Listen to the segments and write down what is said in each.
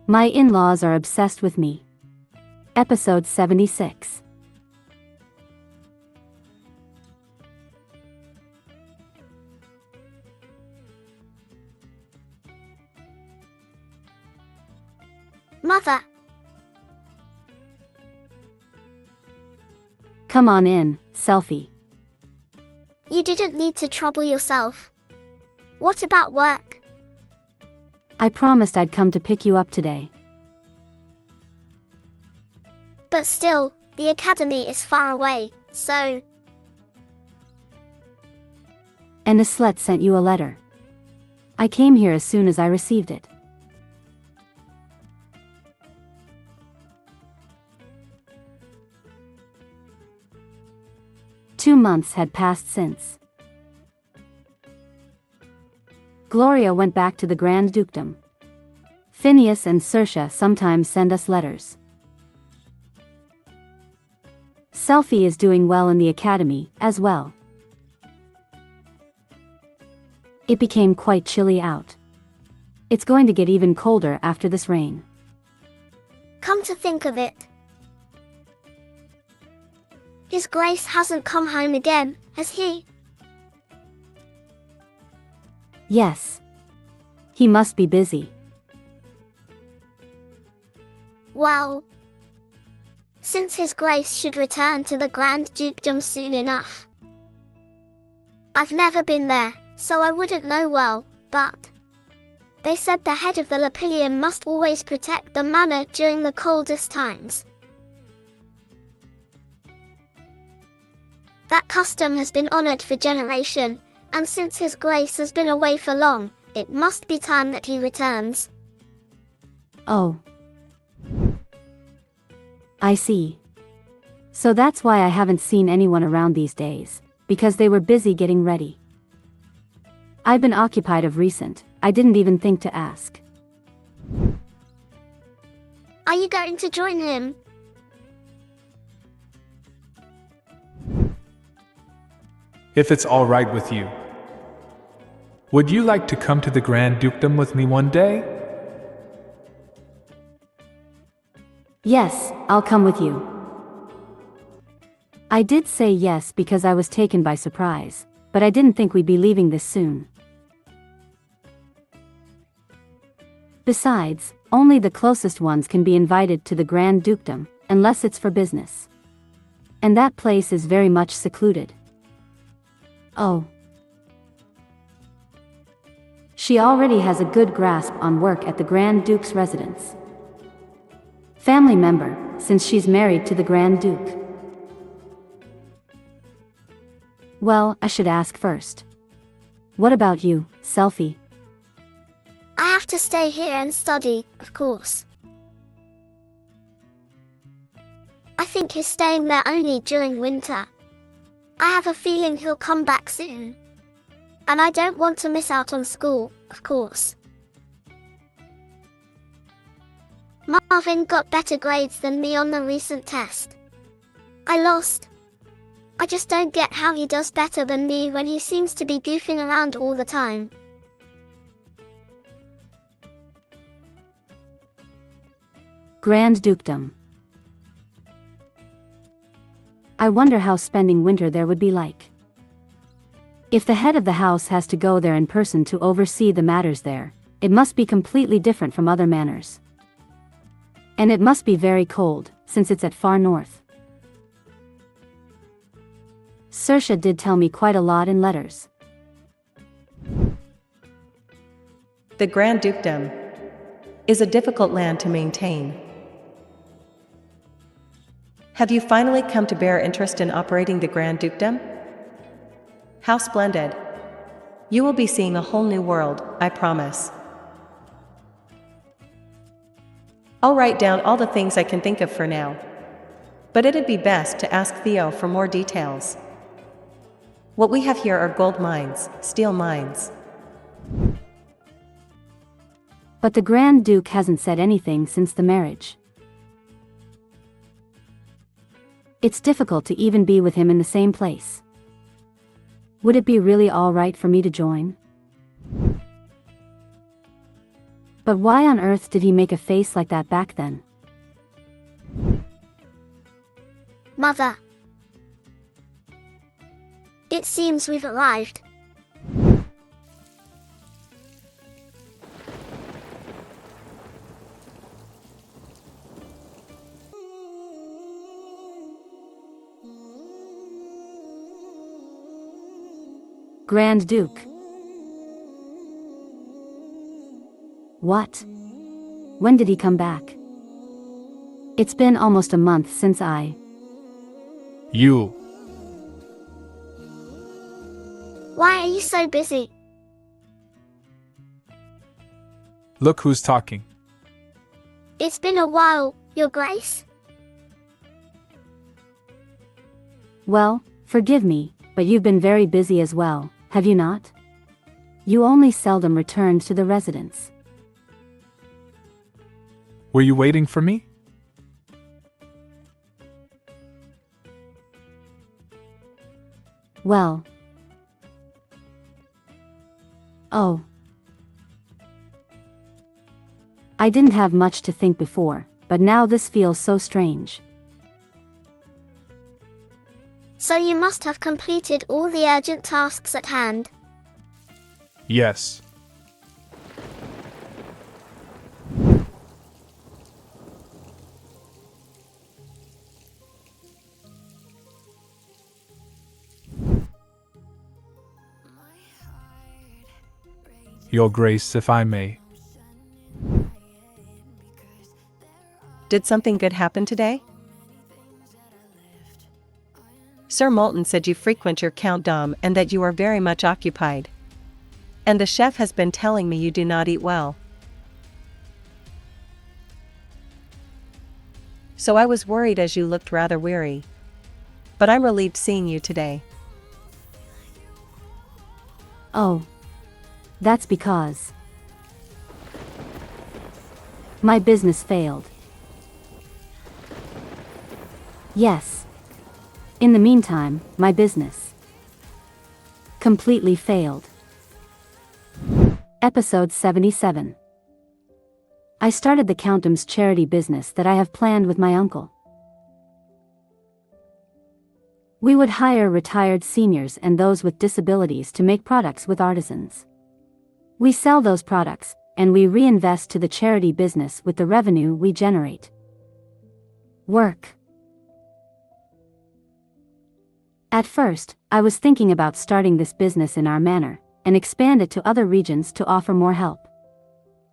My in-laws are obsessed with me. Episode 76. Mother. Come on in, Celphi. You didn't need to trouble yourself. What about work? I promised I'd come to pick you up today. But still, the academy is far away, so... And Islet sent you a letter. I came here as soon as I received it. Two months had passed since. Gloria went back to the Grand Dukedom. Phineas and Saoirse sometimes send us letters. Celphi is doing well in the academy, as well. It became quite chilly out. It's going to get even colder after this rain. Come to think of it, His Grace hasn't come home again, has he? Yes. He must be busy. Well, since His Grace should return to the Grand Dukedom soon enough. I've never been there, so I wouldn't know well, but they said the head of the Imperial must always protect the manor during the coldest times. That custom has been honored for generations, and since His Grace has been away for long, it must be time that he returns. Oh. I see. So that's why I haven't seen anyone around these days, because they were busy getting ready. I've been occupied of recent, I didn't even think to ask. Are you going to join him? If it's all right with you. Would you like to come to the Grand Dukedom with me one day? Yes, I'll come with you. I did say yes because I was taken by surprise, but I didn't think we'd be leaving this soon. Besides, only the closest ones can be invited to the Grand Dukedom, unless it's for business. And that place is very much secluded. Oh. She already has a good grasp on work at the Grand Duke's residence. Family member, since she's married to the Grand Duke. Well, I should ask first. What about you, Celphi? I have to stay here and study, of course. I think he's staying there only during winter. I have a feeling he'll come back soon. And I don't want to miss out on school, of course. Marvin got better grades than me on the recent test. I lost. I just don't get how he does better than me when he seems to be goofing around all the time. Grand Dukedom. I wonder how spending winter there would be like. If the head of the house has to go there in person to oversee the matters there, it must be completely different from other manors. And it must be very cold, since it's at far north. Saoirse did tell me quite a lot in letters. The Grand Dukedom is a difficult land to maintain. Have you finally come to bear interest in operating the Grand Dukedom? How splendid! You will be seeing a whole new world, I promise. I'll write down all the things I can think of for now. But it'd be best to ask Theo for more details. What we have here are gold mines, steel mines. But the Grand Duke hasn't said anything since the marriage. It's difficult to even be with him in the same place. Would it be really all right for me to join? But why on earth did he make a face like that back then? Mother. It seems we've arrived. Grand Duke. What? When did he come back? It's been almost a month since You. Why are you so busy? Look who's talking. It's been a while, Your Grace. Well, forgive me, but you've been very busy as well, have you not? You only seldom returned to the residence. Were you waiting for me? Well. Oh. I didn't have much to think before, but now this feels so strange. So you must have completed all the urgent tasks at hand. Yes. Your Grace, if I may. Did something good happen today? Sir Moulton said you frequent your Dukedom and that you are very much occupied. And the chef has been telling me you do not eat well. So I was worried as you looked rather weary. But I'm relieved seeing you today. Oh. That's because my business failed. Yes. In the meantime, my business completely failed. Episode 77. I started the Dukedom's charity business that I have planned with my uncle. We would hire retired seniors and those with disabilities to make products with artisans. We sell those products, and we reinvest to the charity business with the revenue we generate. Work. At first, I was thinking about starting this business in our manor, and expand it to other regions to offer more help.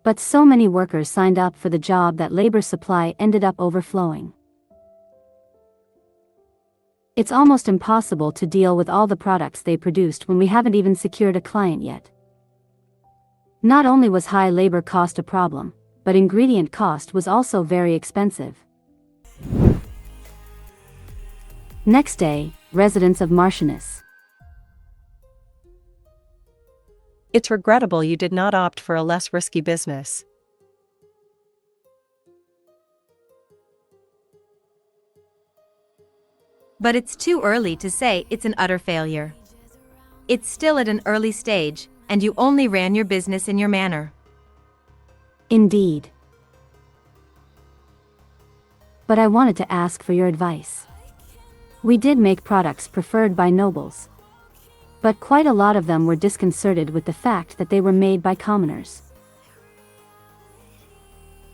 But so many workers signed up for the job that labor supply ended up overflowing. It's almost impossible to deal with all the products they produced when we haven't even secured a client yet. Not only was high labor cost a problem, but ingredient cost was also very expensive. Next day, residents of Marchioness. It's regrettable you did not opt for a less risky business. But it's too early to say it's an utter failure. It's still at an early stage, and you only ran your business in your manor. Indeed. But I wanted to ask for your advice. We did make products preferred by nobles. But quite a lot of them were disconcerted with the fact that they were made by commoners.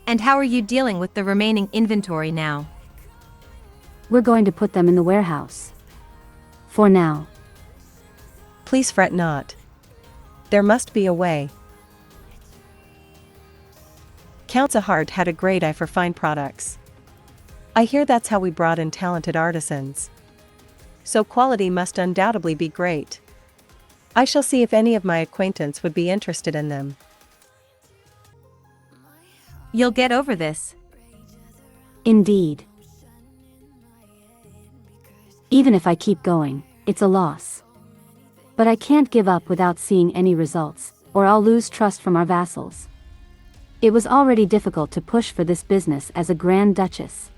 And how are you dealing with the remaining inventory now? We're going to put them in the warehouse. For now. Please fret not. There must be a way. Count Zahart had a great eye for fine products. I hear that's how we brought in talented artisans. So quality must undoubtedly be great. I shall see if any of my acquaintance would be interested in them. You'll get over this. Indeed. Even if I keep going, it's a loss. But I can't give up without seeing any results, or I'll lose trust from our vassals. It was already difficult to push for this business as a Grand Duchess.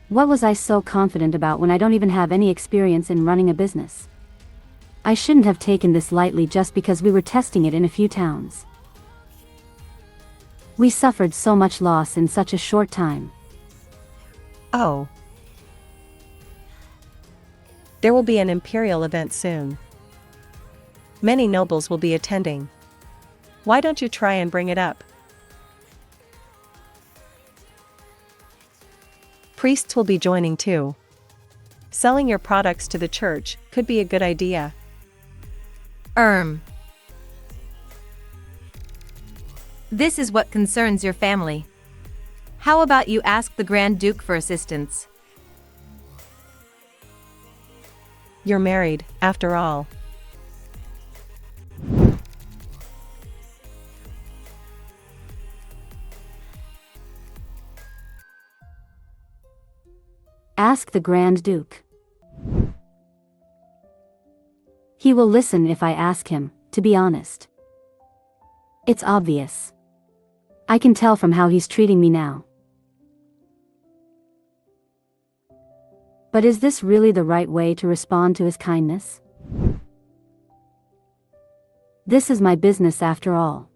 What was I so confident about when I don't even have any experience in running a business? I shouldn't have taken this lightly just because we were testing it in a few towns. We suffered so much loss in such a short time. Oh. There will be an Imperial event soon. Many nobles will be attending. Why don't you try and bring it up? Priests will be joining too. Selling your products to the church could be a good idea. This is what concerns your family. How about you ask the Grand Duke for assistance? You're married, after all. Ask the Grand Duke. He will listen if I ask him, to be honest. It's obvious. I can tell from how he's treating me now. But is this really the right way to respond to his kindness? This is my business after all.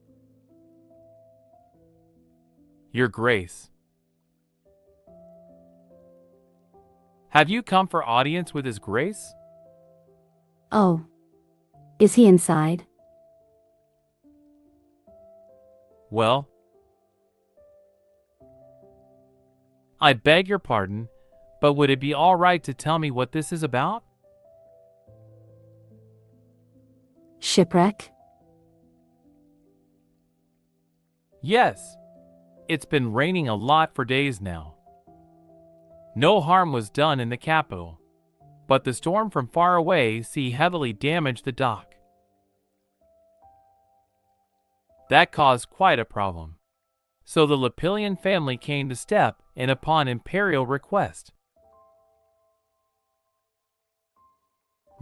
Your Grace. Have you come for audience with His Grace? Oh. Is he inside? Well, I beg your pardon, but would it be all right to tell me what this is about? Shipwreck? Yes. It's been raining a lot for days now. No harm was done in the capital, but the storm from far away sea heavily damaged the dock. That caused quite a problem. So the Lepillion family came to step in upon Imperial request.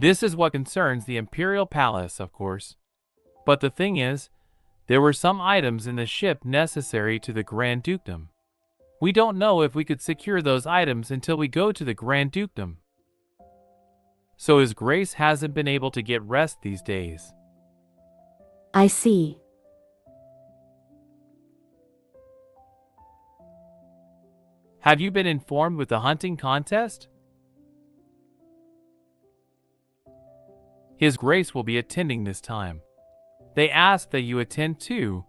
This is what concerns the Imperial Palace, of course. But the thing is, there were some items in the ship necessary to the Grand Dukedom. We don't know if we could secure those items until we go to the Grand Dukedom. So His Grace hasn't been able to get rest these days. I see. Have you been informed with the hunting contest? His Grace will be attending this time. They ask that you attend too,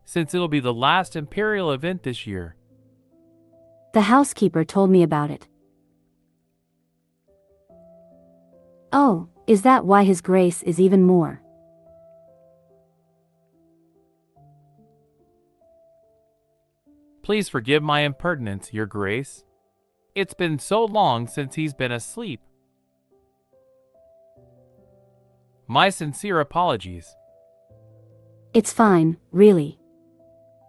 since it'll be the last Imperial event this year. The housekeeper told me about it. Oh, is that why His Grace is even more? Please forgive my impertinence, Your Grace. It's been so long since he's been asleep. My sincere apologies. It's fine, really.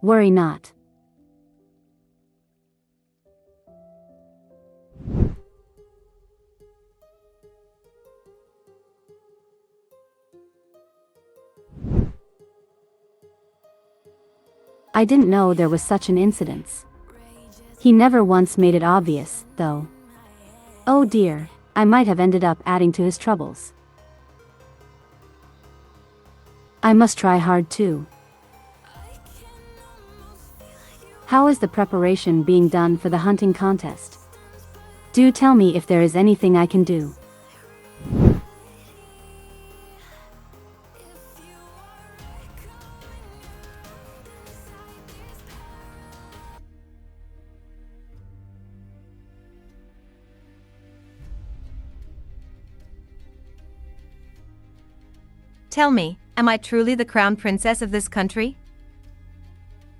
Worry not. I didn't know there was such an incident. He never once made it obvious, though. Oh dear, I might have ended up adding to his troubles. I must try hard too. How is the preparation being done for the hunting contest? Do tell me if there is anything I can do. Tell me, am I truly the crown princess of this country?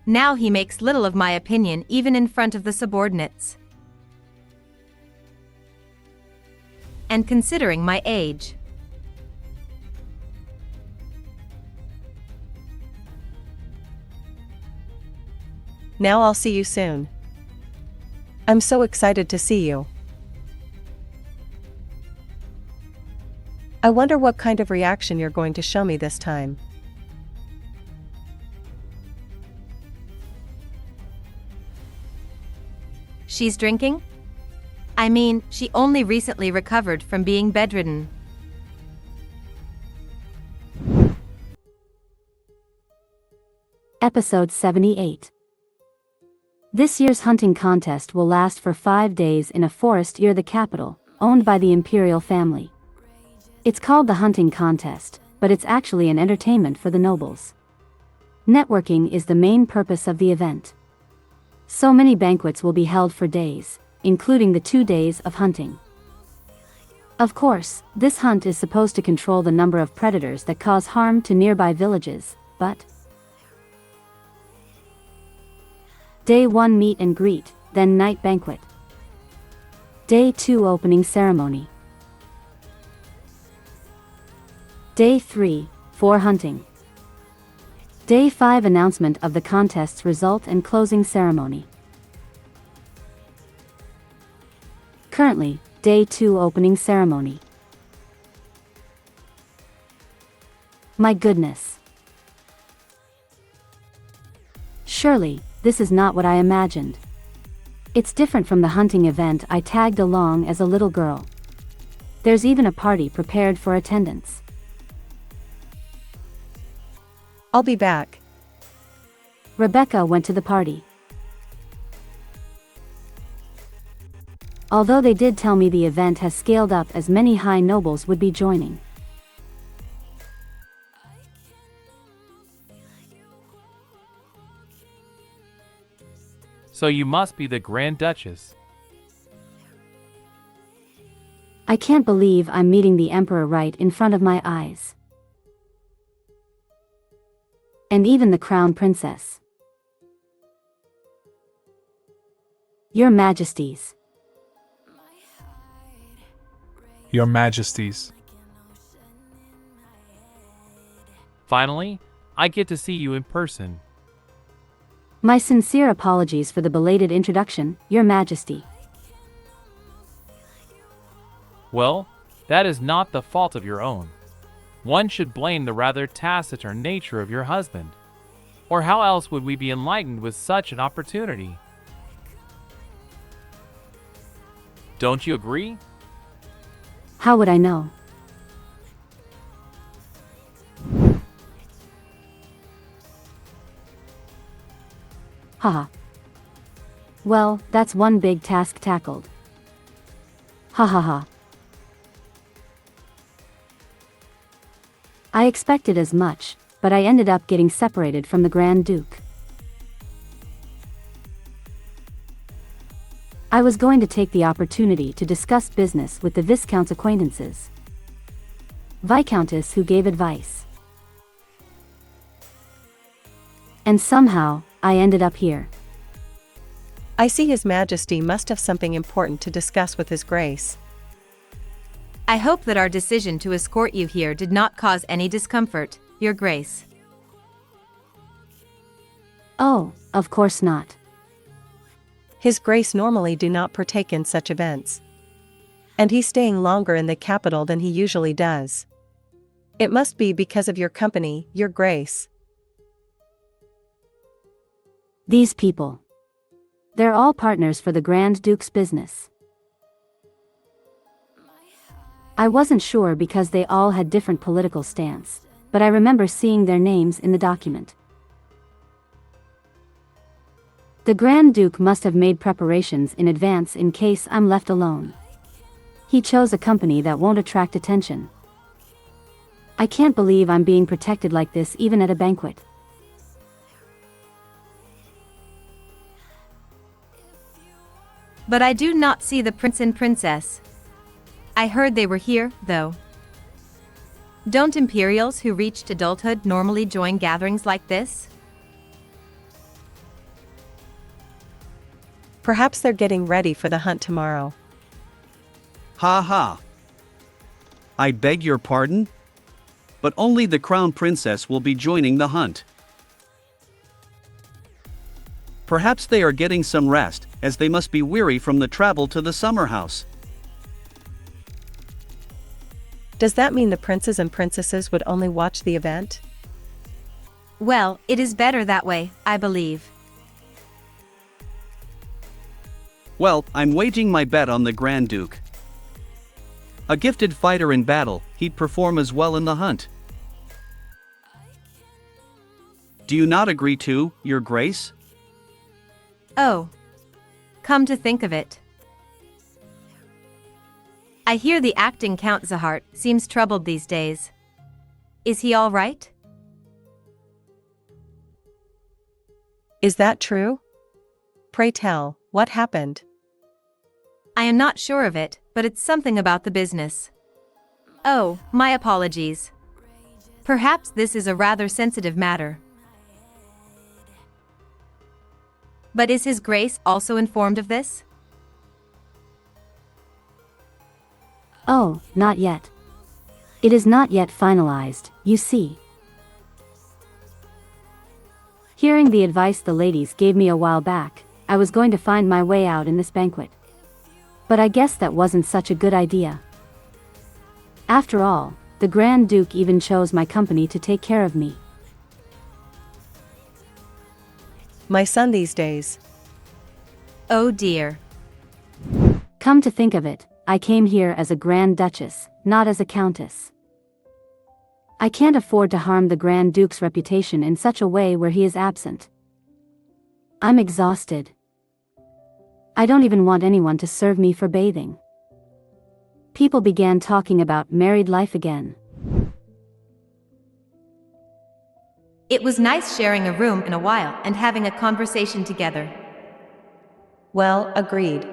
Now he makes little of my opinion even in front of the subordinates. And considering my age. Now I'll see you soon. I'm so excited to see you. I wonder what kind of reaction you're going to show me this time. She's drinking? I mean, she only recently recovered from being bedridden. Episode 78. This year's hunting contest will last for 5 days in a forest near the capital, owned by the Imperial family. It's called the hunting contest, but it's actually an entertainment for the nobles. Networking is the main purpose of the event. So many banquets will be held for days, including the 2 days of hunting. Of course, this hunt is supposed to control the number of predators that cause harm to nearby villages, but Day 1 meet and greet, then night banquet. Day 2 opening ceremony. Day 3, 4 hunting. Day 5 announcement of the contest's result and closing ceremony. Currently, Day 2 opening ceremony. My goodness. Surely, this is not what I imagined. It's different from the hunting event I tagged along as a little girl. There's even a party prepared for attendance. I'll be back. Rebecca went to the party. Although they did tell me the event has scaled up as many high nobles would be joining. So you must be the Grand Duchess. I can't believe I'm meeting the Emperor right in front of my eyes. And even the Crown Princess. Your Majesties. Your Majesties. Finally, I get to see you in person. My sincere apologies for the belated introduction, Your Majesty. Well, that is not the fault of your own. One should blame the rather taciturn nature of your husband. Or how else would we be enlightened with such an opportunity? Don't you agree? How would I know? Haha. Well, that's one big task tackled. Ha ha ha. I expected as much, but I ended up getting separated from the Grand Duke. I was going to take the opportunity to discuss business with the Viscount's acquaintances. Viscountess who gave advice. And somehow, I ended up here. I see His Majesty must have something important to discuss with His Grace. I hope that our decision to escort you here did not cause any discomfort, Your Grace. Oh, of course not. His Grace normally do not partake in such events. And he's staying longer in the capital than he usually does. It must be because of your company, Your Grace. These people. They're all partners for the Grand Duke's business. I wasn't sure because they all had different political stance, but I remember seeing their names in the document. The Grand Duke must have made preparations in advance in case I'm left alone. He chose a company that won't attract attention. I can't believe I'm being protected like this even at a banquet. But I do not see the Prince and Princess. I heard they were here, though. Don't Imperials who reached adulthood normally join gatherings like this? Perhaps they're getting ready for the hunt tomorrow. Ha ha. I beg your pardon? But only the Crown Princess will be joining the hunt. Perhaps they are getting some rest, as they must be weary from the travel to the summer house. Does that mean the princes and princesses would only watch the event? Well, it is better that way, I believe. Well, I'm waging my bet on the Grand Duke. A gifted fighter in battle, he'd perform as well in the hunt. Do you not agree too, Your Grace? Oh. Come to think of it. I hear the acting Count Zahart seems troubled these days. Is he all right? Is that true? Pray tell, what happened? I am not sure of it, but it's something about the business. Oh, my apologies. Perhaps this is a rather sensitive matter. But is His Grace also informed of this? Oh, not yet. It is not yet finalized, you see. Hearing the advice the ladies gave me a while back, I was going to find my way out in this banquet. But I guess that wasn't such a good idea. After all, the Grand Duke even chose my company to take care of me. My son these days. Oh dear. Come to think of it, I came here as a Grand Duchess, not as a Countess. I can't afford to harm the Grand Duke's reputation in such a way where he is absent. I'm exhausted. I don't even want anyone to serve me for bathing. People began talking about married life again. It was nice sharing a room in a while and having a conversation together. Well, agreed.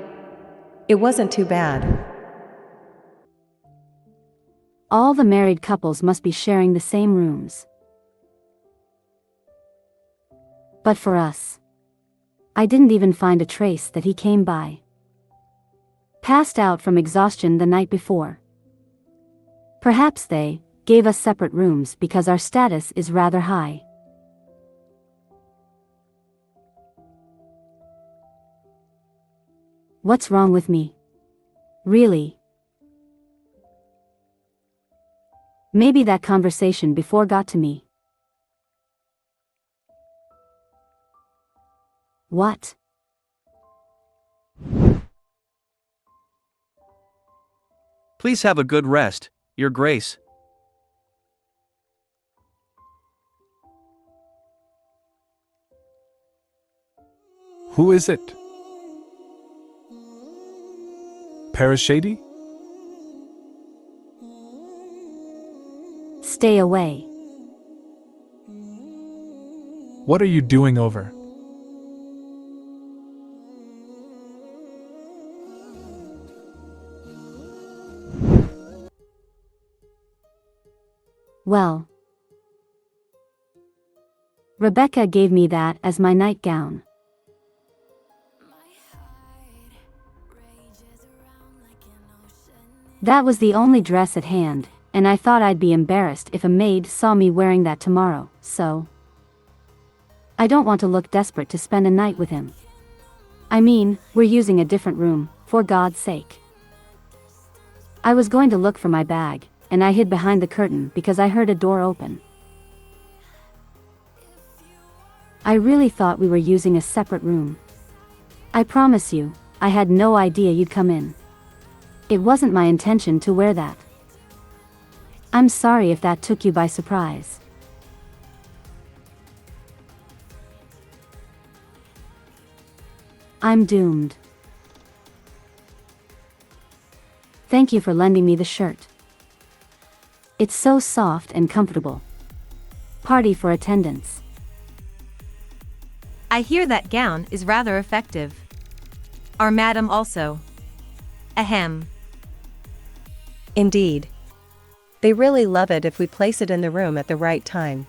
It wasn't too bad. All the married couples must be sharing the same rooms. But for us, I didn't even find a trace that he came by. Passed out from exhaustion the night before. Perhaps they gave us separate rooms because our status is rather high. What's wrong with me? Really? Maybe that conversation before got to me. What? Please have a good rest, Your Grace. Who is it? Parashady? Stay away. What are you doing over? Well, Rebecca gave me that as my nightgown. That was the only dress at hand, and I thought I'd be embarrassed if a maid saw me wearing that tomorrow, so I don't want to look desperate to spend a night with him. I mean, we're using a different room, for God's sake. I was going to look for my bag, and I hid behind the curtain because I heard a door open. I really thought we were using a separate room. I promise you, I had no idea you'd come in. It wasn't my intention to wear that. I'm sorry if that took you by surprise. I'm doomed. Thank you for lending me the shirt. It's so soft and comfortable. Party for attendance. I hear that gown is rather effective. Our madam also. Ahem. Indeed. They really love it if we place it in the room at the right time.